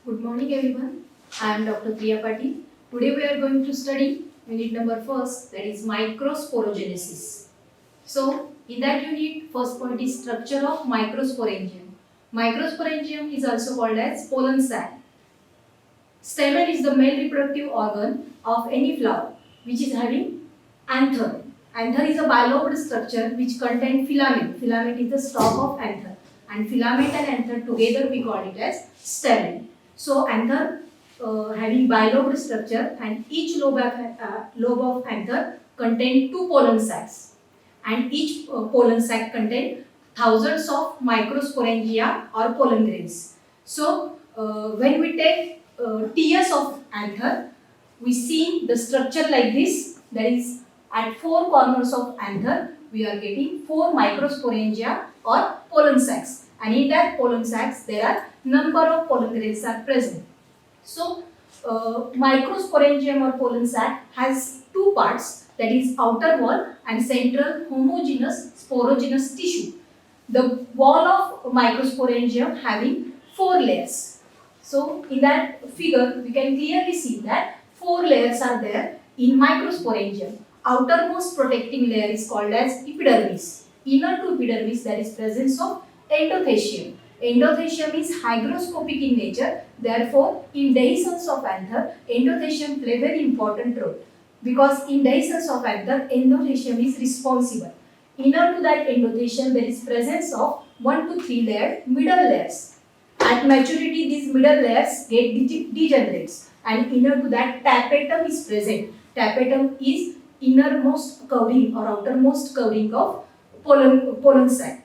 Good morning everyone. I am Dr. Priya Patil. Today we are going to study unit number first, that is microsporogenesis. So in that unit, first point is structure of microsporangium. Microsporangium is also called as pollen sac. Stamen is the male reproductive organ of any flower which is having anther. Anther is a bilobed structure which contains filament. Filament is the stalk of anther, and filament and anther together we call it as stamen. So anther having bilobed structure, and each lobe of anther contain two pollen sacs, and each pollen sac contain thousands of microsporangia or pollen grains. So when we take tiers of anther, we see the structure like this. That is, at four corners of anther, we are getting four microsporangia or pollen sacs, and in that pollen sacs there are number of pollen grains are present. So microsporangium or pollen sac has two parts, that is outer wall and central homogeneous sporogenous tissue. The wall of microsporangium having four layers. So in that figure we can clearly see that four layers are there in microsporangium. Outermost protecting layer is called as epidermis. Inner to epidermis there is presence of endothecium. Endothecium is hygroscopic in nature. Therefore, in dehiscence of anther, endothecium play very important role, because in dehiscence of anther, endothecium is responsible. Inner to that endothecium there is presence of 1 to 3 layered middle layers. At maturity, these middle layers get degenerates, and inner to that tapetum is present. Tapetum is innermost covering or outermost covering of pollen sac.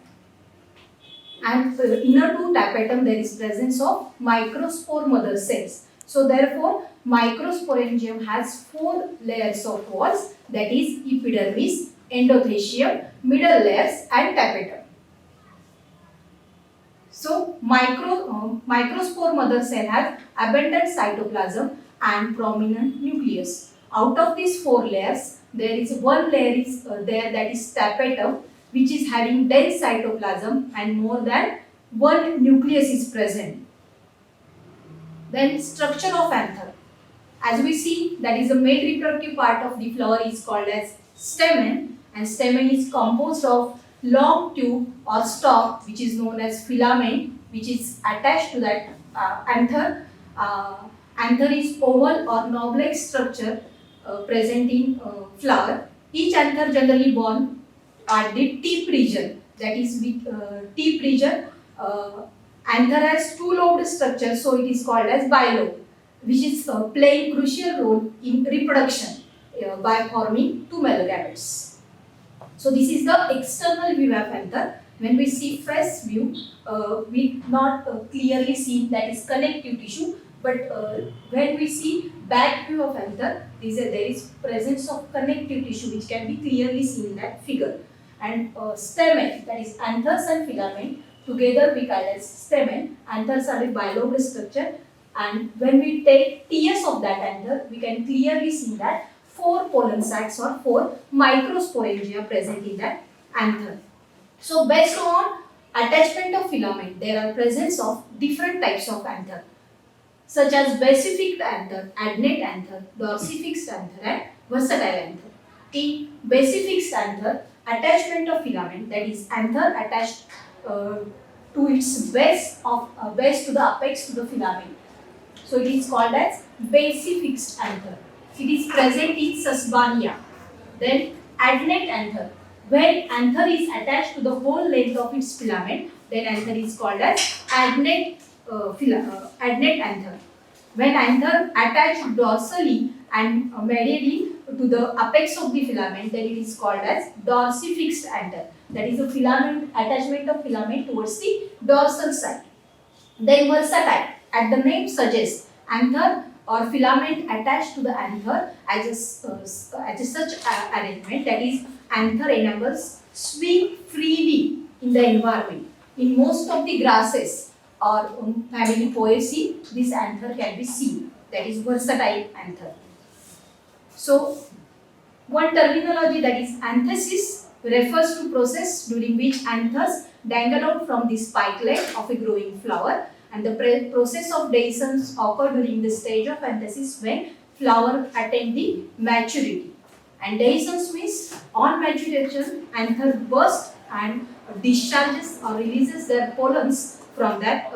And inner to tapetum there is presence of microspore mother cells. So therefore, microsporangium has four layers of walls, that is epidermis, endothecium, middle layers and tapetum. So microspore mother cell has abundant cytoplasm and prominent nucleus. Out of these four layers, there is one layer is there, that is tapetum, which is having dense cytoplasm and more than one nucleus is present. Then structure of anther. As we see, that is the male reproductive part of the flower is called as stamen, and stamen is composed of long tube or stalk which is known as filament, which is attached to that anther. Anther is oval or knob-like structure present in flower. Each anther generally born at the tip region, that is with tip region. Anther has two lobed structure, so it is called as bilobe, which is playing crucial role in reproduction by forming two male gametes. So this is the external view of anther. When we see face view, we not clearly see that is connective tissue, but when we see back view of anther, there is presence of connective tissue which can be clearly seen in that figure. And stamen, that is anthers and filament, together we call as stamen. Anthers are a bilobed structure, and when we take tiers of that anther, we can clearly see that four pollen sacs or four microsporangia present in that anther. So based on attachment of filament, there are presence of different types of anther, such as basifixed anther, adnate anther, dorsifixed anther and versatile anther. In basifixed anther, attachment of filament, that is anther attached to its base to the apex to the filament. So it is called as basifixed anther. It is present in Sesbania. Then adnate anther. When anther is attached to the whole length of its filament, then anther is called as adnate anther. When anther attached dorsally and medially to the apex of the filament, then it is called as dorsifixed anther. That is the filament attachment of filament towards the dorsal side. Then versatile, as the name suggests, anther or filament attached to the anther as such arrangement, that is anther enables swing freely in the environment. In most of the grasses or family Poaceae, this anther can be seen, that is versatile anther. So one terminology, that is anthesis, refers to process during which anthers dangle out from the spikelet of a growing flower and the process of dehiscence occur during the stage of anthesis when flower attain the maturity. And dehiscence means on maturation, anther bursts and discharges or releases their pollens from that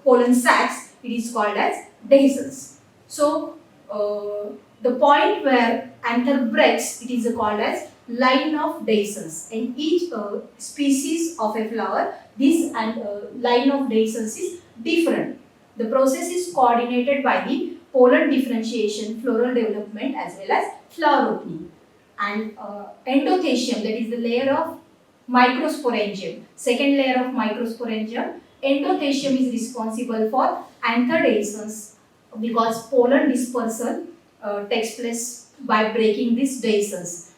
pollen sacs. It is called as dehiscence. So the point where anther breaks, it is called as line of dehiscence. In each species of a flower, this line of dehiscence is different. The process is coordinated by the pollen differentiation, floral development as well as flower opening. And endothecium, that is the layer of microsporangium, second layer of microsporangium. Endothecium is responsible for anther dehiscence because pollen dispersal takes place by breaking this dehiscence,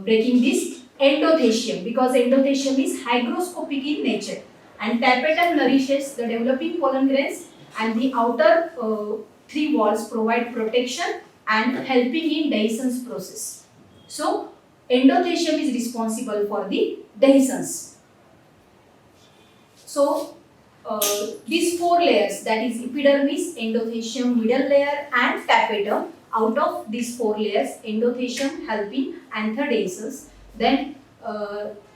breaking this endothecium, because endothecium is hygroscopic in nature, and tapetum nourishes the developing pollen grains, and the outer three walls provide protection and helping in dehiscence process. So endothecium is responsible for the dehiscence. So these four layers, that is epidermis, endothecium, middle layer and tapetum. Out of these four layers, endothecium helping anther dehiscence. Then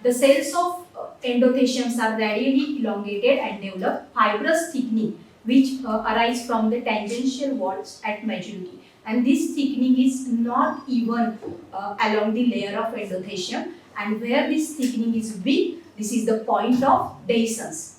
the cells of endotheciums are radially elongated and develop fibrous thickening, which arise from the tangential walls at maturity. And this thickening is not even along the layer of endothecium, and where this thickening is weak, this is the point of dehiscence.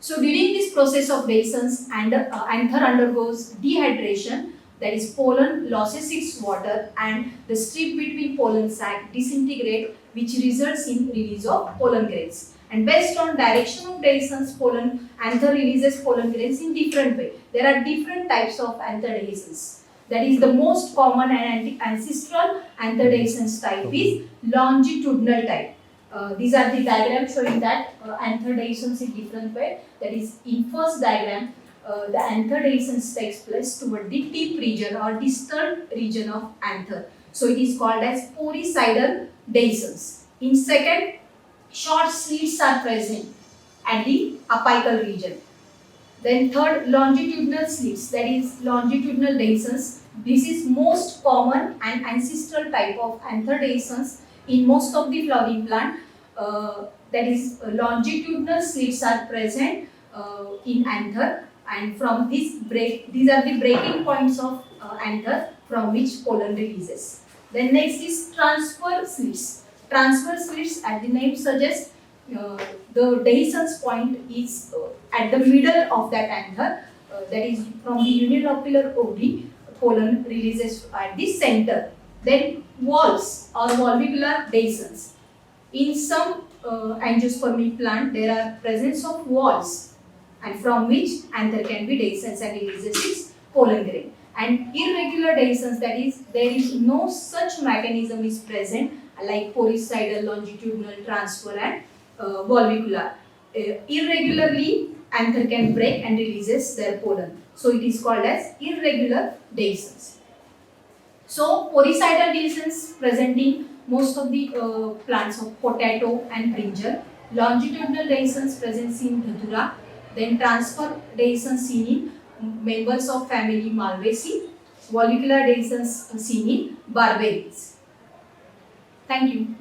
So during this process of dehiscence, anther undergoes dehydration, that is pollen loses its water and the strip between pollen sac disintegrate, which results in release of pollen grains. And based on direction of dehiscence, anther releases pollen grains in different way. There are different types of anther dehiscence. That is the most common and ancestral anther dehiscence type is longitudinal type. These are the diagrams showing that anther dehiscence in different way. That is, in first diagram, the anther dehiscence takes place toward the tip region or distal region of anther. So it is called as poricidal dehiscence. In second, short slits are present at the apical region. Then third, longitudinal slits, that is longitudinal dehiscence. This is most common and ancestral type of anther dehiscence in most of the flowering plant. That is longitudinal slits are present in anther, and from this these are the breaking points of anther from which pollen releases. Then next is transfer slits. Transfer slits, as the name suggests, the dehiscence point is at the middle of that anther, that is from the unilocular ovary, pollen releases at the center. Then walls or valvicular dehiscence. In some angiospermic plant, there are presence of walls, and from which anther can be dehiscence and releases its pollen grain. And irregular dehiscence, that is, there is no such mechanism is present like poricidal, longitudinal, transfer and valvicular. Irregularly, anther can break and releases their pollen. So it is called as irregular dehiscence. So poricidal dehiscence present in most of the plants of potato and brinjal. Longitudinal dehiscence present in dhatura. Then transfer dehiscence seen in members of family Malvaceae. Valvicular dehiscence seen in barberries. Thank you.